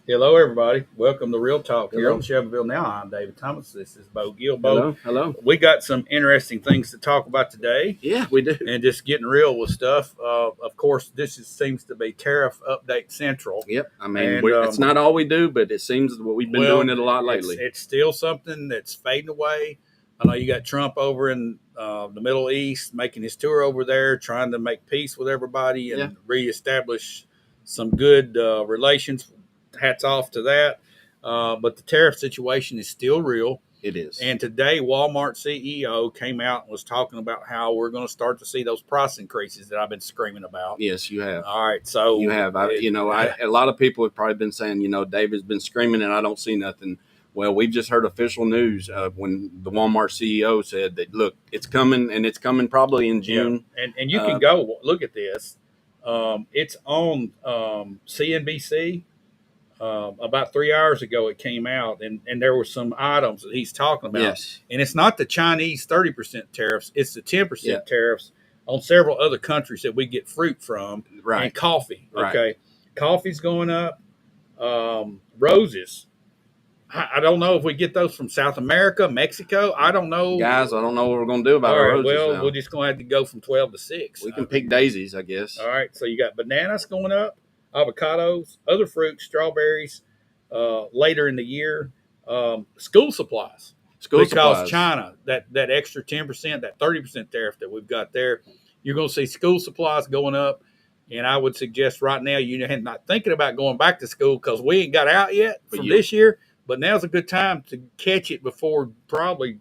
Hello, everybody. Welcome to Real Talk here Hello. on Shelbyville Now. I'm David Thomas. This is Bo Gill. Hello. Hello. We got some interesting things to talk about today Yeah, we do. and just getting real with stuff. Of course, seems to be tariff update central. Yep. I mean, And, it's not all we do, but it seems what we've been doing it a lot lately. It's still something that's fading away. I know you got Trump over in the Middle East making his tour over there, trying to make peace with everybody and reestablish some good relations. Hats off to that. But the tariff situation is still real. It is. And today, Walmart CEO came out and was talking about how we're going to start to see those price increases that I've been screaming about. Yes, you have. All right, so you have. A lot of people have probably been saying, David's been screaming and I don't see nothing. Well, we've just heard official news when the Walmart CEO said that, look, it's coming, and it's coming probably in June. Yeah. And you can go look at this. It's on CNBC. About 3 hours ago, it came out, and there were some items that he's talking about. Yes. And it's not the Chinese 30% tariffs; it's the 10% Yeah. tariffs on several other countries that we get fruit from, Right. and coffee. Right. Okay, coffee's going up. Roses. I don't know if we get those from South America, Mexico. I don't know, Guys. I don't know what we're going to do about our roses now. we're just going to have to go from 12 to 6. We can pick daisies, I guess. All right, so you got bananas going up, avocados, other fruits, strawberries later in the year, school supplies. Because China, that extra 10%, that 30% tariff that we've got there, you're going to see school supplies going up. And I would suggest right now you're not thinking about going back to school because we ain't got out yet from this year. But now's a good time to catch it before probably,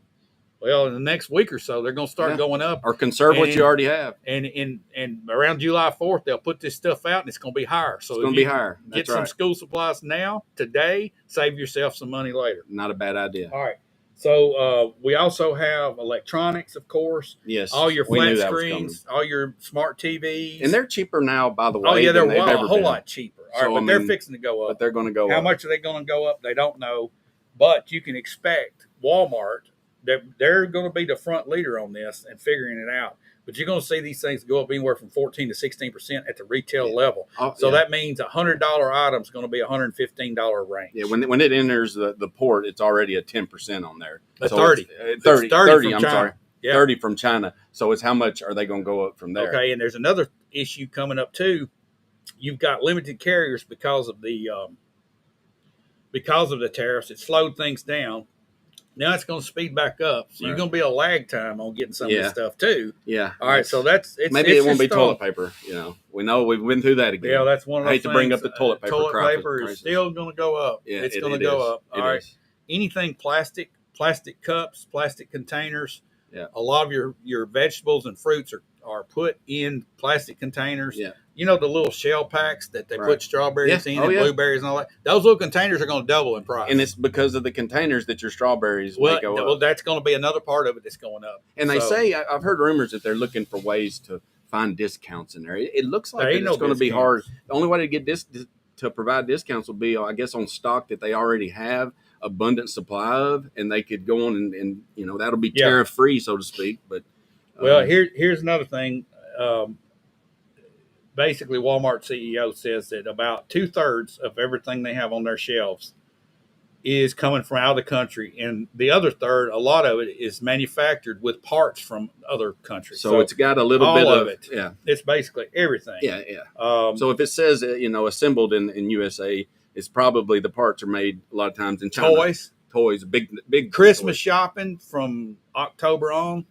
in the next week or so, they're going to start going up. Or conserve what you already have. And around July 4th, they'll put this stuff out, and it's going to be higher. So it's going to be higher. Get some school supplies now, today, save yourself some money later. Not a bad idea. All right. So we also have electronics, of course. Yes. All your flat screens, all your smart TVs. And they're cheaper now, by the way. Oh, yeah, they're a whole lot cheaper. All right, but they're fixing to go up. But they're going to go up. How much are they going to go up? They don't know. But you can expect Walmart, they're going to be the front leader on this and figuring it out. But you're going to see these things go up anywhere from 14 to 16% at the retail level. That means a $100 item is going to be a $115 range. Yeah, when it enters the port, it's already a 10% on there. 30. 30, I'm sorry. Yeah. 30 from China. So it's how much are they going to go up from there? Okay, and there's another issue coming up too. You've got limited carriers because of the tariffs. It slowed things down. Now it's going to speed back up. So you're going to be a lag time on getting some of this stuff too. Yeah. All right. So maybe it won't be toilet paper. We know we've been through that again. Yeah, that's one of those things. I hate to bring up the toilet paper. Toilet paper is still going to go up. Yeah, it's going to go up. All right. Anything plastic cups, plastic containers. Yeah. A lot of your vegetables and fruits are put in plastic containers. Yeah. You know the little shell packs that they put strawberries in and blueberries and all that? Those little containers are going to double in price. And it's because of the containers that your strawberries may go up. Well, that's going to be another part of it that's going up. And they say, I've heard rumors that they're looking for ways to find discounts in there. It looks like it's going to be hard. The only way to get to provide discounts will be, I guess, on stock that they already have abundant supply of, and they could go on and that'll be tariff free, so to speak. But here's another thing. Basically, Walmart CEO says that about 2/3 of everything they have on their shelves is coming from out of the country, and the other third, a lot of it is manufactured with parts from other countries. So it's got a little bit of it. Yeah, it's basically everything. Yeah. So if it says assembled in USA, it's probably the parts are made a lot of times in China. Toys, big Christmas shopping from October on.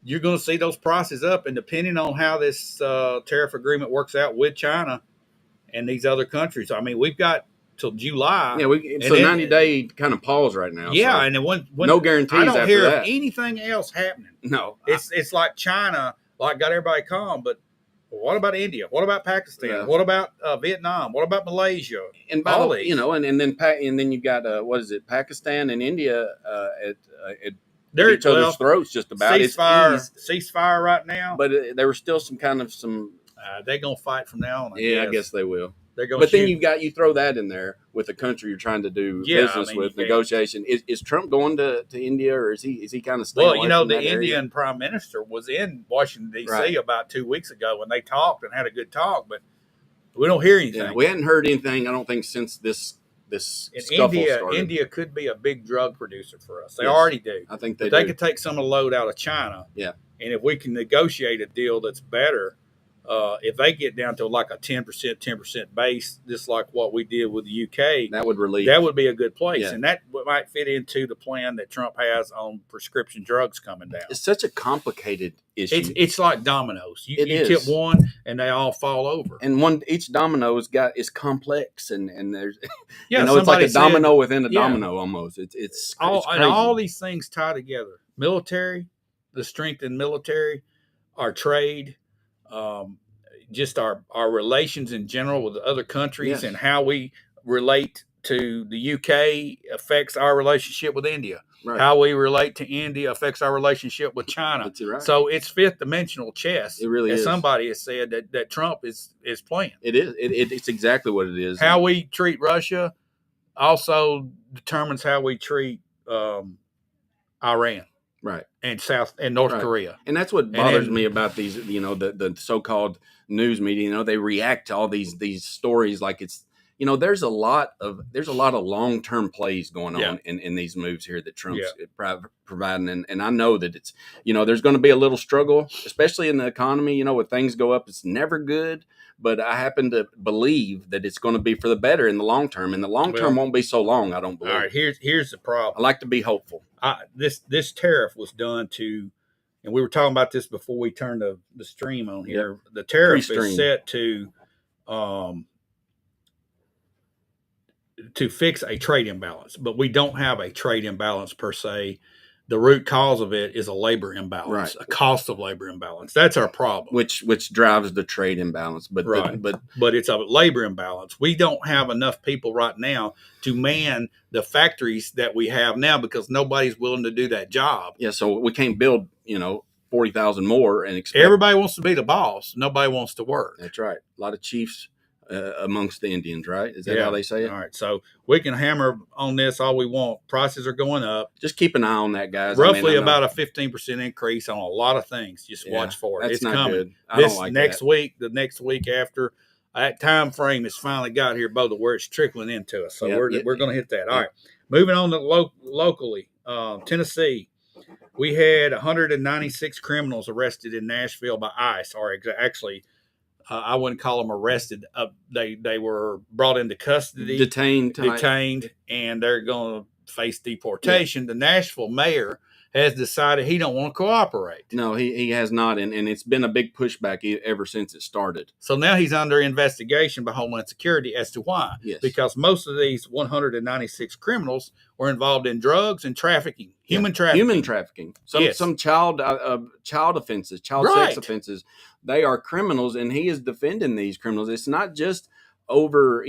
You're going to see those prices up, and depending on how this tariff agreement works out with China and these other countries, I mean, we've got till July. Yeah, it's a 90-day kind of pause right now. Yeah, so and then when no guarantees. I don't after hear that. of anything else happening. No, it's like China, got everybody calm, but what about India? What about Pakistan? Yeah. What about Vietnam? What about Malaysia? And all these, and then you've got what is it? Pakistan and India at they're each other's throats just about. Ceasefire right now. But there was still some. They're gonna fight from now on. I guess they will. But then you throw that in there with a country you're trying to do business with, negotiation. Is Trump going to India, or is he kind of staying away from that area? Indian Prime Minister was in Washington D.C. about 2 weeks ago when they talked and had a good talk, but we don't hear anything. Yeah, we hadn't heard anything. I don't think since this this and scuffle started. India could be a big drug producer for us. They Yes, already do. I think they could take some of the load out of China. Yeah. And if we can negotiate a deal that's better, if they get down to like a 10% base, just like what we did with the UK, that would relieve. That would be a good place. Yeah. And that might fit into the plan that Trump has on prescription drugs coming down. It's such a complicated issue. It's like dominoes. You tip one and they all fall over. And each domino is complex, and there's it's like a domino within a domino almost. It's all crazy. And all these things tie together. Military, the strength in military, our trade, just our relations in general with other countries, and how we relate to the UK affects our relationship with India. Right. How we relate to India affects our relationship with China. That's right. So it's fifth dimensional chess. It really is. Somebody has said that Trump is playing. It is. It's exactly what it is. How we treat Russia also determines how we treat Iran. Right. And North Korea. And that's what bothers me about these, the so-called news media. They react to all these stories like it's, there's a lot of long-term plays going on in these moves here that Trump's providing. And I know that it's, there's going to be a little struggle, especially in the economy. When things go up, it's never good. But I happen to believe that it's going to be for the better in the long term. And the long term won't be so long, I don't believe. All right, here's the problem. I like to be hopeful. This tariff was done to, and we were talking about this before we turned the stream on here. Yep. The tariff is set to fix a trade imbalance, but we don't have a trade imbalance per se. The root cause of it is a labor imbalance, a cost of labor imbalance. That's our problem. Which drives the trade imbalance. But it's a labor imbalance. We don't have enough people right now to man the factories that we have now because nobody's willing to do that job. Yeah, so we can't build, 40,000 more and expect. Everybody wants to be the boss. Nobody wants to work. That's right. A lot of chiefs amongst the Indians, right? Is that how they say it? All right. So we can hammer on this all we want. Prices are going up. Just keep an eye on that, guys. Roughly about a 15% increase on a lot of things. Just watch for it. It's not coming. Good. I don't like next that. week, the next week after, that time frame has finally got here, Bo, where it's trickling into us. So we're going to hit that. All right. Moving on to locally, Tennessee. We had 196 criminals arrested in Nashville by ICE, or actually, I wouldn't call them arrested. They were brought into custody, detained, and they're going to face deportation. Yeah. The Nashville mayor has decided he don't want to cooperate. No, he has not, and it's been a big pushback ever since it started. So now he's under investigation by Homeland Security as to why. Yes. Because most of these 196 criminals were involved in drugs and trafficking, human trafficking. Some child offenses, sex offenses. They are criminals, and he is defending these criminals. It's not just over,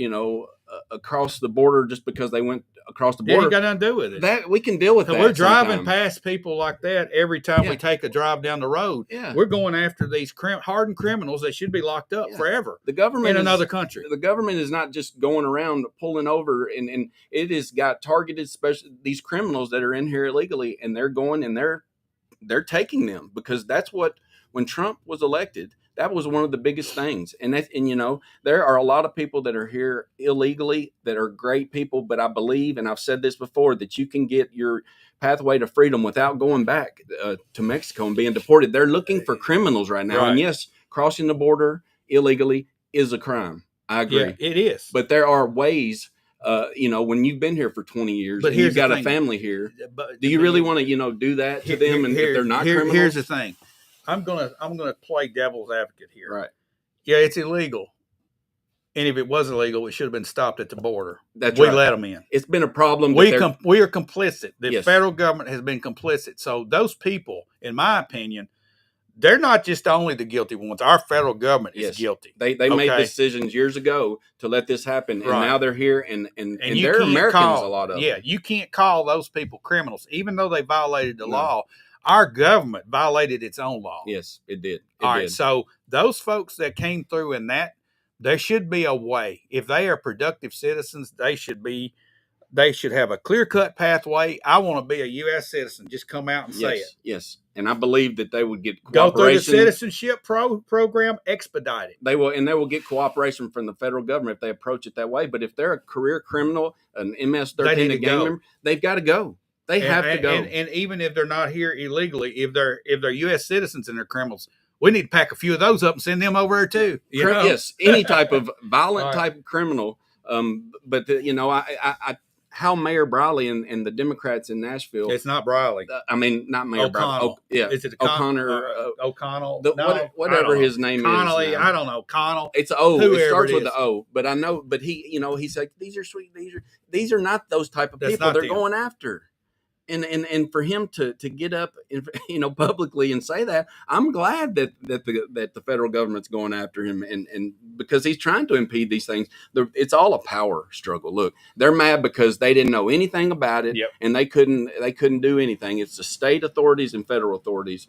across the border just because they went across the border. Yeah, you got nothing to do with it. That we can deal with. That we're driving past people like that every time we take a drive down the road. Yeah. We're going after these hardened criminals that should be locked up forever. The government in another country. The government is not just going around pulling over, and it has got targeted, especially these criminals that are in here illegally, and they're going and they're taking them because that's what. When Trump was elected, that was one of the biggest things. And there are a lot of people that are here illegally that are great people, but I believe, and I've said this before, that you can get your pathway to freedom without going back to Mexico and being deported. They're looking for criminals right now. Right. And yes, crossing the border illegally is a crime. I agree. Yeah, it is. But there are ways, when you've been here for 20 years and you've got a family here, do you really want to, do that to them and if they're not criminals? Here's the thing. I'm gonna play devil's advocate here. Right. Yeah, it's illegal. And if it was illegal, it should have been stopped at the border. That's we right. let them in. It's been a problem. We are complicit. The federal government has been complicit. So those people, in my opinion, they're not just only the guilty ones. Our federal government is guilty. They made decisions years ago to let this happen, and now they're here, and they're Americans, a lot of them. Yeah, you can't call those people criminals, even though they violated the law. Our government violated its own law. Yes, it did. All right, so those folks that came through in that, there should be a way. If they are productive citizens, they should be They should have a clear-cut pathway. I want to be a U.S. citizen. Just come out and say it. Yes, and I believe that they would get Go cooperation. through the citizenship program, expedite it. They will get cooperation from the federal government if they approach it that way. But if they're a career criminal, an MS-13, a gang member, they've got to go. They have to go. And even if they're not here illegally, if they're U.S. citizens and they're criminals, we need to pack a few of those up and send them over there too. Yes, any type of violent type of criminal. But how Mayor Briley and the Democrats in Nashville. It's not Briley. Not Mayor O'Connell. Briley. Is it O'Connor? O'Connell? Whatever his name Connolly, is. I don't know. Connell. It's O. It starts with the O. But I know. But he's like, these are sweet. These are not those type of people they're going after. And for him to get up, publicly and say that, I'm glad that the federal government's going after him, and because he's trying to impede these things. It's all a power struggle. Look, they're mad because they didn't know anything about it, and they couldn't do anything. It's the state authorities and federal authorities,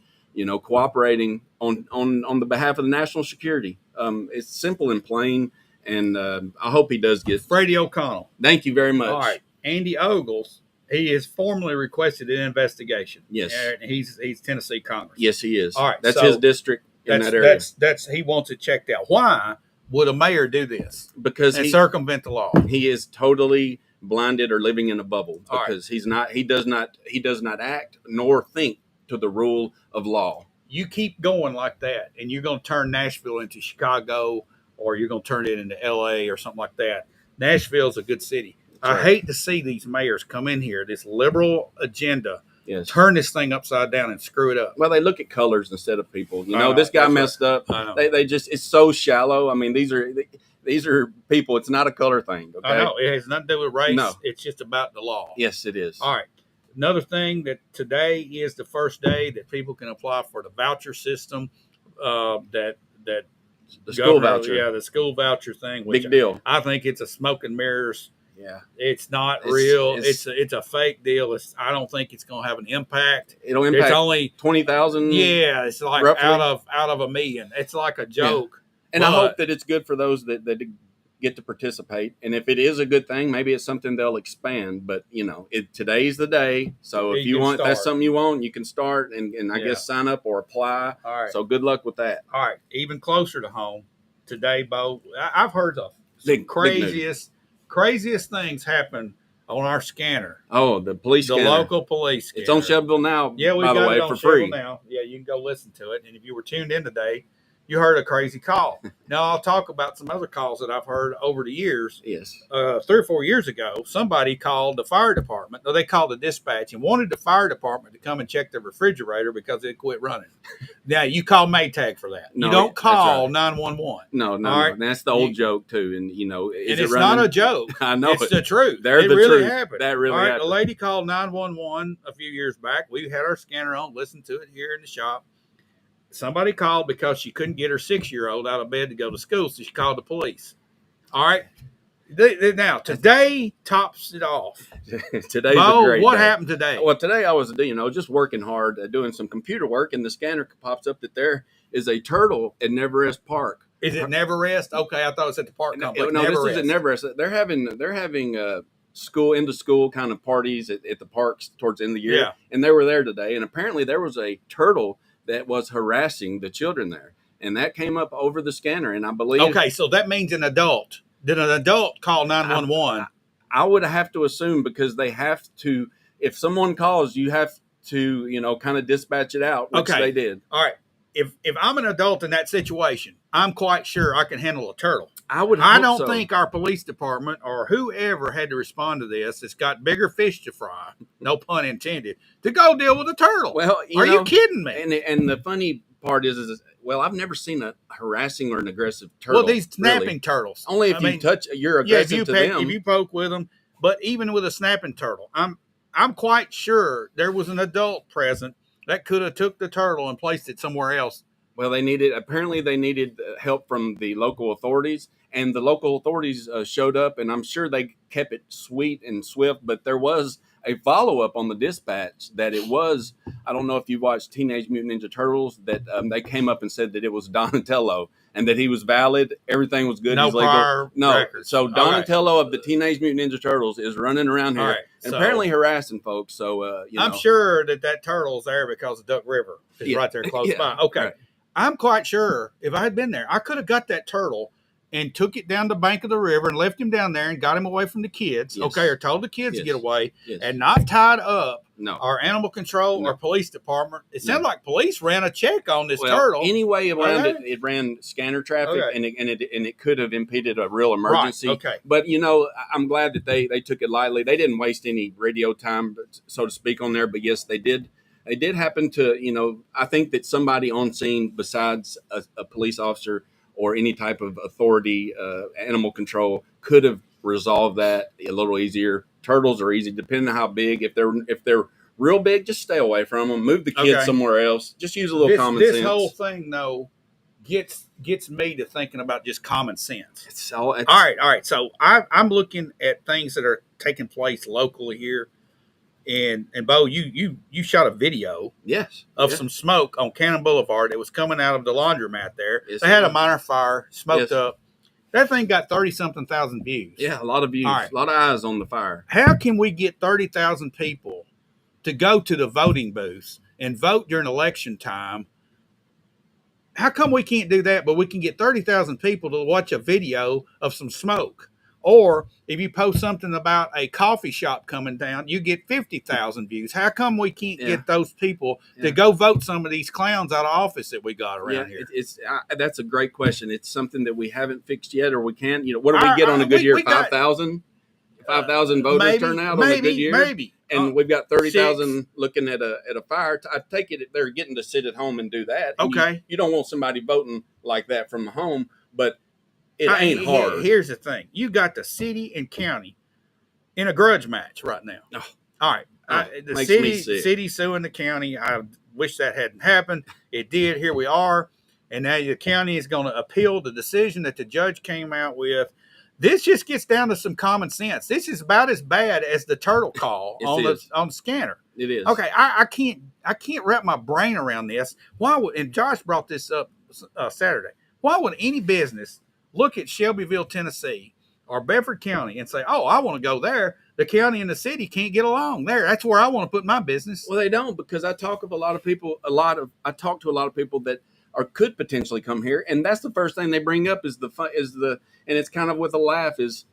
cooperating on the behalf of the national security. It's simple and plain, and I hope he does get Freddie O'Connell. Thank you very much. All right, Andy Ogles. He has formally requested an investigation. Yes, he's Tennessee Congress. Yes, he is. All right, that's his district in that area. That's he wants it checked out. Why would a mayor do this? Because he circumvent the law. He is totally blinded or living in a bubble because he's not. He does not act nor think to the rule of law. You keep going like that, and you're going to turn Nashville into Chicago, or you're going to turn it into L.A. or something like that. Nashville's a good city. I hate to see these mayors come in here, this liberal agenda, turn this thing upside down and screw it up. Well, they look at colors instead of people. This guy messed up. They just, it's so shallow. I mean, these are people. It's not a color thing. Okay? I know. It has nothing to do with race. No. It's just about the law. Yes, it is. All right. Another thing that today is the first day that people can apply for the voucher system, the school voucher. Yeah, the school voucher thing. Which big deal. I think it's a smoke and mirrors. Yeah, it's not real. It's a fake deal. I don't think it's going to have an impact. It'll impact. It's only 20,000. Yeah, it's like roughly out of a million. It's like a joke. Yeah. And I hope that it's good for those that get to participate. And if it is a good thing, maybe it's something they'll expand. But today's the day. So if that's something you want, you can start and I guess sign up or apply. All right. So good luck with that. All right. Even closer to home today, Bo. I've heard of some craziest things happen on our scanner. Oh, the police scanner. The local police scanner. It's on Shelbyville now, yeah, we by the way, for free. Now. Yeah, you can go listen to it. And if you were tuned in today, you heard a crazy call. Now, I'll talk about some other calls that I've heard over the years. Yes. 3 or 4 years ago, somebody called the fire department. No, they called the dispatch and wanted the fire department to come and check the refrigerator because it quit running. Now, you call Maytag for that. No, you don't call 911. No. Right? That's the old joke, too. And, it's not a joke. I know it's the truth. They're the really truth. Happened. That really happened. A lady called 911 a few years back. We had our scanner on, listened to it here in the shop. Somebody called because she couldn't get her 6-year-old out of bed to go to school, so she called the police. All right. Now, today tops it off. Today's a great what day. happened today? Well, today I was, just working hard, doing some computer work, and the scanner pops up that there is a turtle at Neverest Park. Is it Neverest? Okay, I thought it was at the park complex. No, this is at Neverest. They're having school kind of parties at the parks towards the end of the year, and they were there today, and apparently there was a turtle that was harassing the children there, and that came up over the scanner, and I believe. Okay, so that means an adult. Did an adult call 911? I would have to assume because they have to. If someone calls, you have to, kind of dispatch it out, which they did. All right. If I'm an adult in that situation, I'm quite sure I can handle a turtle. I don't think our police department or whoever had to respond to this. It's got bigger fish to fry, no pun intended, to go deal with a turtle. Well, you kidding me? And the funny part is I've never seen a harassing or an aggressive turtle. Well, these snapping turtles. Only if you're aggressive to them. If you poke with them. But even with a snapping turtle, I'm quite sure there was an adult present that could have took the turtle and placed it somewhere else. Well, they needed help from the local authorities, and the local authorities showed up, and I'm sure they kept it sweet and swift, but there was a follow up on the dispatch that it was. I don't know if you watched Teenage Mutant Ninja Turtles. That they came up and said that it was Donatello and that he was valid. Everything was good. No He's legal. prior No. records. So Donatello of the Teenage Mutant Ninja Turtles is running around here and apparently harassing folks. So I'm sure that turtle's there because of Duck River is right there close by. Okay. Right. I'm quite sure if I had been there, I could have got that turtle and took it down the bank of the river and left him down there and got him away from the kids, or told the kids to get away and not tied up our animal control or police department. It sounded like police ran a check on this turtle. Anyway around it ran scanner traffic and it could have impeded a real emergency. Right. Okay. But, I'm glad that they took it lightly. They didn't waste any radio time, so to speak, on there. But, yes, they did. They did happen to, I think that somebody on scene besides a police officer or any type of authority, animal control, could have resolved that a little easier. Turtles are easy, depending on how big. If they're real big, just stay away from them. Move the kids somewhere else. Just use a little common sense. This whole thing, though, gets me to thinking about just common sense. All right. So I'm looking at things that are taking place locally here. And Bo, you shot a video of some smoke on Cannon Boulevard that was coming out of the laundromat there. Yes, they had a minor fire, smoked up. That thing got 30-something thousand views. Yeah, a lot of views, a lot of eyes on the fire. How can we get 30,000 people to go to the voting booths and vote during election time? How come we can't do that, but we can get 30,000 people to watch a video of some smoke? Or if you post something about a coffee shop coming down, you get 50,000 views. How come we can't get those people to go vote some of these clowns out of office that we got around here? That's a great question. It's something that we haven't fixed yet, or we can. What do we get on a good year? 5,000? 5,000 voters turn out on a good year? Maybe. And we've got 30,000 looking at a fire. I take it they're getting to sit at home and do that. And you don't want somebody voting like that from home, but it ain't hard. Here's the thing. You got the city and county in a grudge match right now. Oh. All right. The city suing the county. I wish that hadn't happened. It did. Here we are. And now the county is going to appeal the decision that the judge came out with. This just gets down to some common sense. This is about as bad as the turtle call on the scanner. It is. Okay, I can't wrap my brain around this. Why would, and Josh brought this up Saturday. Why would any business look at Shelbyville, Tennessee, or Bedford County and say, "Oh, I want to go there"? The county and the city can't get along there. That's where I want to put my business. Well, they don't, because I talk to a lot of people that could potentially come here, and that's the first thing they bring up is and it's kind of with a laugh is,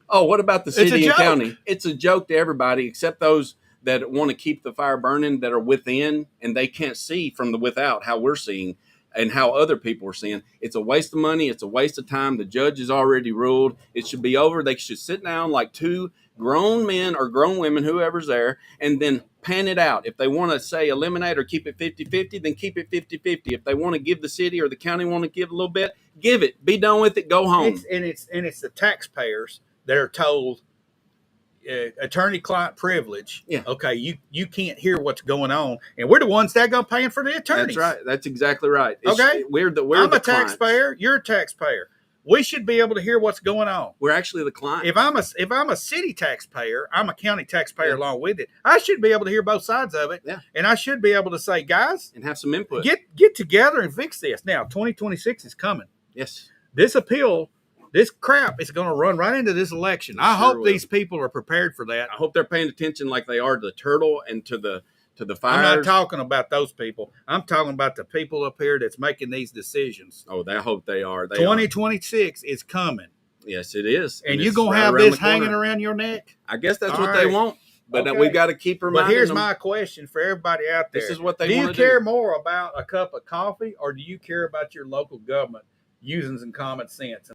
oh, what about the city and county? It's a joke to everybody except those that want to keep the fire burning, that are within, and they can't see from the without how we're seeing and how other people are seeing. It's a waste of money. It's a waste of time. The judge has already ruled. It should be over. They should sit down like two grown men or grown women, whoever's there, and then pan it out. If they want to say eliminate or keep it 50-50, then keep it 50-50. If they want to give the city or the county want to give a little bit, give it. Be done with it. Go home. It's the taxpayers that are told attorney-client privilege. Yeah. Okay, you can't hear what's going on, and we're the ones that go paying for the attorneys. That's right. That's exactly right. Okay, I'm a taxpayer. You're a taxpayer. We should be able to hear what's going on. We're actually the client. If I'm a city taxpayer, I'm a county taxpayer along with it. I should be able to hear both sides of it. Yeah. And I should be able to say, guys, and have some input. Get together and fix this. Now, 2026 is coming. Yes. This appeal, this crap is going to run right into this election. I hope these people are prepared for that. I hope they're paying attention like they are to the turtle and to the fires. I'm not talking about those people. I'm talking about the people up here that's making these decisions. Oh, I hope they are. 2026 is coming. Yes, it is. And you're going to have this hanging around your neck? I guess that's what they want. But we've got to keep reminding them. But here's my question for everybody out there. This is what they want to do. Do you care more about a cup of coffee, or do you care about your local government using some common sense?